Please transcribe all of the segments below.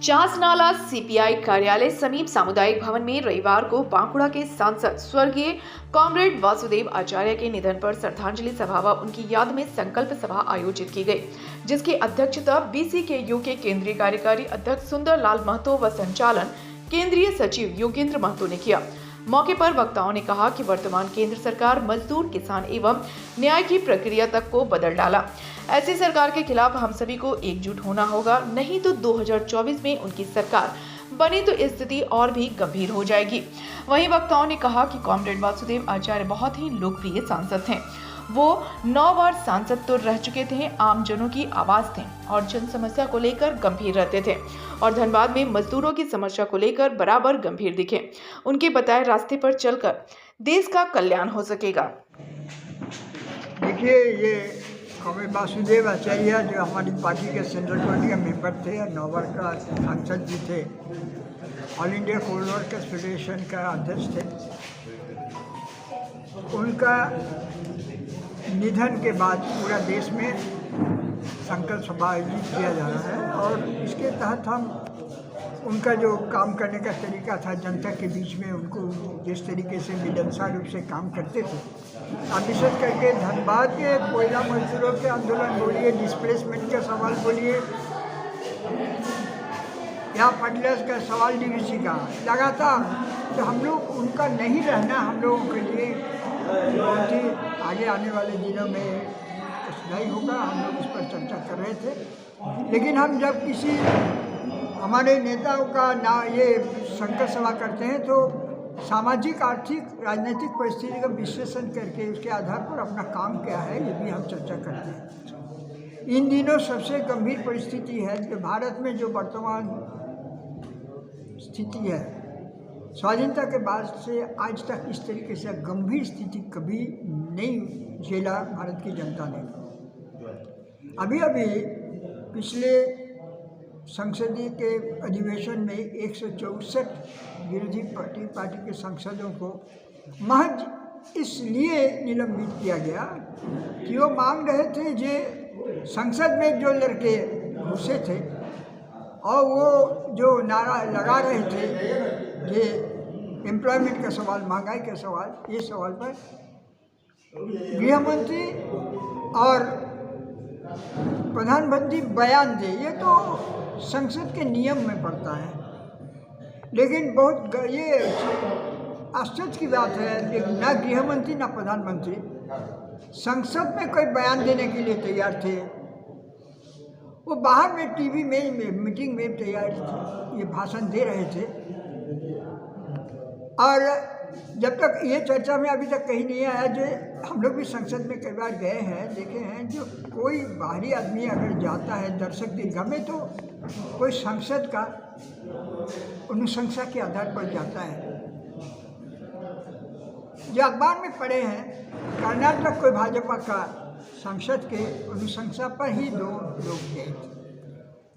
Chasnala CPI कार्यालय समीप सामुदायिक भवन में रविवार को बांकुड़ा के सांसद स्वर्गीय कॉमरेड वासुदेव आचार्य के निधन पर श्रद्धांजलि सभा व उनकी याद में संकल्प सभा आयोजित की गई, जिसकी अध्यक्षता बीसीकेयू के केंद्रीय कार्यकारी अध्यक्ष सुंदरलाल महतो व संचालन केंद्रीय सचिव योगेंद्र महतो ने किया। मौके पर वक्ताओं ने कहा कि वर्तमान केंद्र सरकार मजदूर, किसान एवं न्याय की प्रक्रिया तक को बदल डाला। ऐसी सरकार के खिलाफ हम सभी को एकजुट होना होगा, नहीं तो 2024 में उनकी सरकार बनी तो स्थिति और भी गंभीर हो जाएगी। वहीं वक्ताओं ने कहा कि कॉमरेड वासुदेव आचार्य बहुत ही लोकप्रिय सांसद थे। वो 9 बार सांसद तो रह चुके थे, आम जनों की आवाज थे और जन समस्या को लेकर गंभीर रहते थे और धनबाद में मजदूरों की समस्या को लेकर बराबर गंभीर दिखे। उनके बताए रास्ते पर चलकर देश का कल्याण हो सकेगा। देखिए, ये कॉमरेड वासुदेव आचार्य जो हमारी पार्टी के सेंट्रल कमेटी के मेंबर थे, 9 बार का सांसद भी थे, ऑल इंडिया कोल वर्कर्स फेडरेशन का अध्यक्ष थे। उनका निधन के बाद पूरा देश में संकल्प सभा आयोजित किया जा रहा है और इसके तहत हम उनका जो काम करने का तरीका था, जनता के बीच में उनको जिस तरीके से मिलनसार रूप से काम करते थे, आप विशेष करके धनबाद के कोयला मजदूरों के आंदोलन बोलिए, डिस्प्लेसमेंट का सवाल बोलिए या फर्टिलाइजर का सवाल, डीवीसी का, लगातार तो हम लोग उनका नहीं रहना हम लोगों के लिए बहुत ही आगे आने वाले दिनों में कठिनाई होगा। हम लोग इस पर चर्चा कर रहे थे, लेकिन हम जब किसी हमारे नेताओं का ना ये संकल्प सभा करते हैं तो सामाजिक, आर्थिक, राजनीतिक परिस्थिति का विश्लेषण करके उसके आधार पर अपना काम क्या है ये भी हम चर्चा करते हैं। इन दिनों सबसे गंभीर परिस्थिति है कि भारत में जो वर्तमान स्थिति है, स्वाधीनता के बाद से आज तक इस तरीके से गंभीर स्थिति कभी नहीं झेला भारत की जनता ने। अभी पिछले संसदीय के अधिवेशन में 164 विरोधी पार्टी के सांसदों को महज इसलिए निलंबित किया गया कि वो मांग रहे थे जो संसद में जो लड़के घुसे थे और वो जो नारा लगा रहे थे ये एम्प्लॉयमेंट का सवाल, महंगाई का सवाल, ये सवाल पर गृह मंत्री और प्रधानमंत्री बयान दे, ये तो संसद के नियम में पड़ता है। लेकिन बहुत ये आश्चर्य की बात है कि ना गृह मंत्री ना प्रधानमंत्री संसद में कोई बयान देने के लिए तैयार थे। वो बाहर में टीवी में मीटिंग में तैयार थे, ये भाषण दे रहे थे। और जब तक ये चर्चा में अभी तक कहीं नहीं आया, जो हम लोग भी संसद में कई बार गए हैं, देखे हैं, जो कोई बाहरी आदमी अगर जाता है दर्शक दीर्घा में तो कोई संसद का अनुशंसा के आधार पर जाता है। जो अखबार में पढ़े हैं, कर्नाटक कोई भाजपा का सांसद के अनुशंसा पर ही 2 लोग गए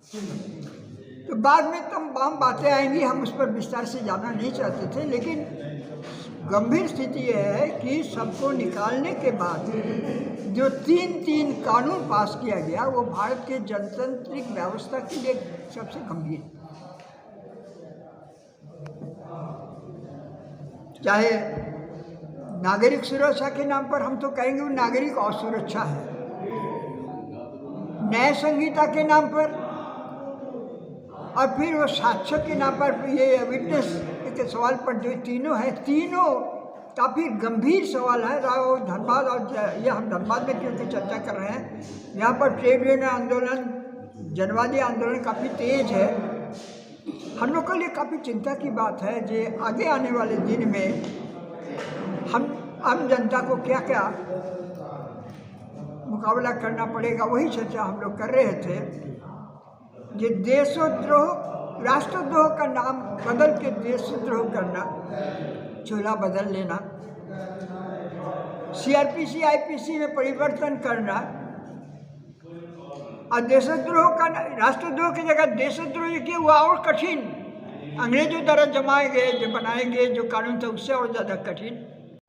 थे। तो बाद में तमाम बातें आएंगी, हम उस पर विस्तार से जाना नहीं चाहते थे। लेकिन गंभीर स्थिति यह है कि सबको निकालने के बाद जो 3 कानून पास किया गया वो भारत के जनतांत्रिक व्यवस्था के लिए सबसे गंभीर, चाहे नागरिक सुरक्षा के नाम पर हम तो कहेंगे वो नागरिक असुरक्षा है, न्याय संहिता के नाम पर, और फिर वो साक्ष्य के नाम पर, ये विटनेस के सवाल पर, जो तीनों है, तीनों काफ़ी गंभीर सवाल है। धनबाद और ये हम धनबाद में क्योंकि चर्चा कर रहे हैं, यहाँ पर ट्रेड यूनियन आंदोलन, जनवादी आंदोलन काफ़ी तेज है। हम लोग के लिए काफ़ी चिंता की बात है जो आगे आने वाले दिन में हम आम जनता को क्या क्या मुकाबला करना पड़ेगा, वही चर्चा हम लोग कर रहे थे। ये देशद्रोह, राष्ट्रद्रोह का नाम बदल के देशद्रोह करना, चूल्हा बदल लेना, सीआरपीसी आईपीसी में परिवर्तन करना और देशद्रोह का, राष्ट्रद्रोह की जगह देशद्रोह किया हुआ और कठिन, अंग्रेजों द्वारा जमाए गए जो बनाए गए जो कानून था उससे और ज़्यादा कठिन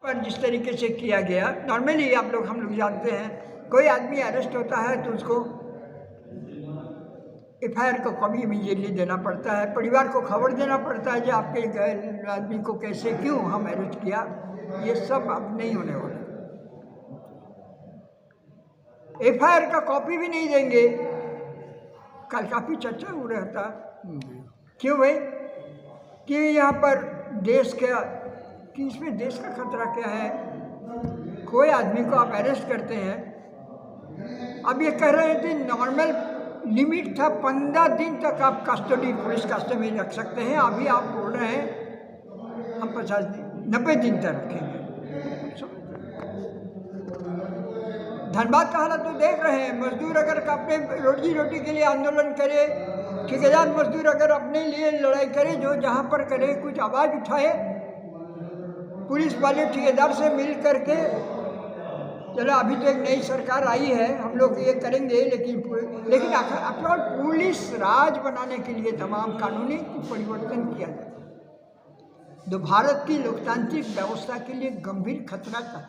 पर जिस तरीके से किया गया। नॉर्मली हम लोग जानते हैं, कोई आदमी अरेस्ट होता है तो उसको FIR को कभी इमीडिएटली देना पड़ता है, परिवार को खबर देना पड़ता है कि आपके आदमी को कैसे क्यों हम अरेस्ट किया। ये सब अब नहीं होने वाला। FIR का कॉपी भी नहीं देंगे। कल काफ़ी चर्चा हो रहा था, क्यों भाई, कि यहाँ पर देश का, कि इसमें देश का खतरा क्या है। कोई आदमी को आप अरेस्ट करते हैं, अब ये कह रहे थे नॉर्मल लिमिट था 15 दिन तक आप कस्टडी, पुलिस कस्टडी में रख सकते हैं, अभी आप बोल रहे हैं हम 50 दिन 90 दिन तक रखेंगे। धनबाद का हालत तो देख रहे हैं। मजदूर अगर अपने रोजी रोटी के लिए आंदोलन करे, ठेकेदार मजदूर अगर अपने लिए लड़ाई करे, जो जहाँ पर करे, कुछ आवाज़ उठाए, पुलिस वाले ठेकेदार से मिल करके, चलो अभी तो एक नई सरकार आई है, हम लोग ये करेंगे, लेकिन अपना पुलिस राज बनाने के लिए तमाम कानूनी परिवर्तन किया जाए। तो भारत की लोकतांत्रिक व्यवस्था के लिए गंभीर खतरा का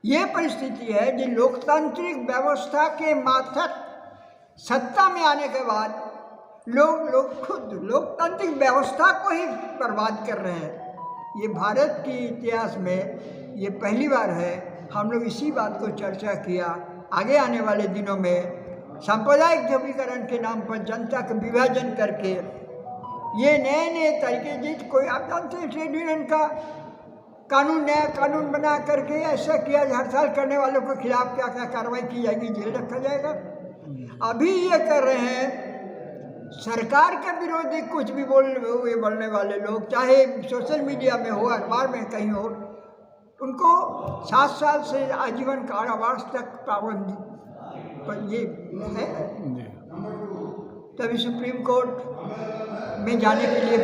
ये परिस्थिति है कि लोकतांत्रिक व्यवस्था के मातहत सत्ता में आने के बाद लोग खुद लोकतांत्रिक व्यवस्था को ही बर्बाद कर रहे हैं। ये भारत के इतिहास में ये पहली बार है। हम लोग इसी बात को चर्चा किया। आगे आने वाले दिनों में सांप्रदायिक ध्रुवीकरण के नाम पर जनता का विभाजन करके ये नए तरीके, जिस कोई आप जानते हैं ट्रेड यूनियन का कानून, नया कानून बना करके ऐसा किया, हड़ताल करने वालों के खिलाफ क्या क्या कार्रवाई की जाएगी, जेल रखा जाएगा। अभी ये कर रहे हैं सरकार के विरोधी कुछ भी बोलने वाले लोग, चाहे सोशल मीडिया में हो, अखबार में कहीं हो, उनको 7 साल से आजीवन कारावास तक पाबंदी पर ये है। तभी सुप्रीम कोर्ट में जाने के लिए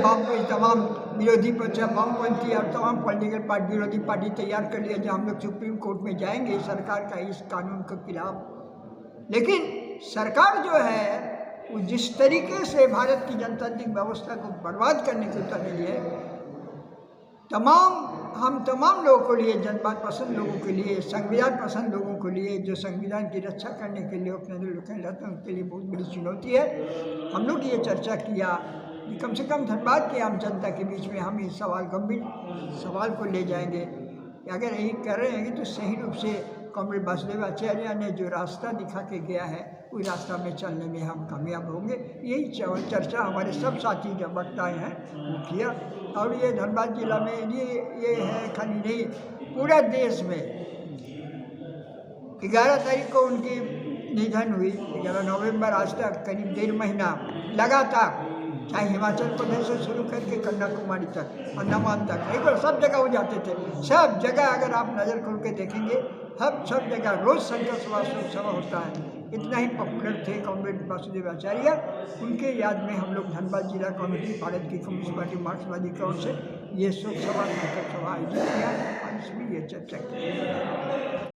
तमाम विरोधी पक्ष, वामपंथी और तमाम पॉलिटिकल पार्टी, विरोधी पार्टी तैयार कर लिया जो हम लोग सुप्रीम कोर्ट में जाएंगे सरकार का इस कानून के खिलाफ। लेकिन सरकार जो है वो जिस तरीके से भारत की जनतांत्रिक व्यवस्था को बर्बाद करने के उतर रही है, हम तमाम लोगों के लिए, जनता पसंद लोगों के लिए, संविधान पसंद लोगों के लिए, जो संविधान की रक्षा करने के लिए अपने लोग रहते हैं, उनके लिए बहुत बड़ी चुनौती है। हम लोग ये चर्चा किया कि कम से कम धनबाद की आम जनता के बीच में हम इस गंभीर सवाल को ले जाएंगे कि अगर यही कर रहे हैं कि तो सही रूप से कॉमरेड वासुदेव आचार्य ने जो रास्ता दिखा के गया है, उस रास्ता में चलने में हम कामयाब होंगे। यही चर्चा हमारे सब साथी जो वक्ताएँ हैं वो किया। और ये धनबाद जिला में ये है, खाली नहीं, पूरा देश में 11 तारीख को उनकी निधन हुई। 11 नवंबर आज तक करीब 1.5 महीना लगातार, चाहे हिमाचल प्रदेश से शुरू करके कन्याकुमारी तक, अंडमान तक, एक बार सब जगह हो जाते थे। सब जगह अगर आप नज़र खोल के देखेंगे, सब जगह रोज़ संकल्प सभा होता है। इतना ही पॉपुलर थे कॉमरेड वासुदेव आचार्य। उनके याद में हम लोग धनबाद जिला कमेटी, भारत की कम्युनिस्ट पार्टी मार्क्सवादी की ओर से ये शोक सभा, संकल्प सभा आयोजित किया और इसमें ये चर्चा की।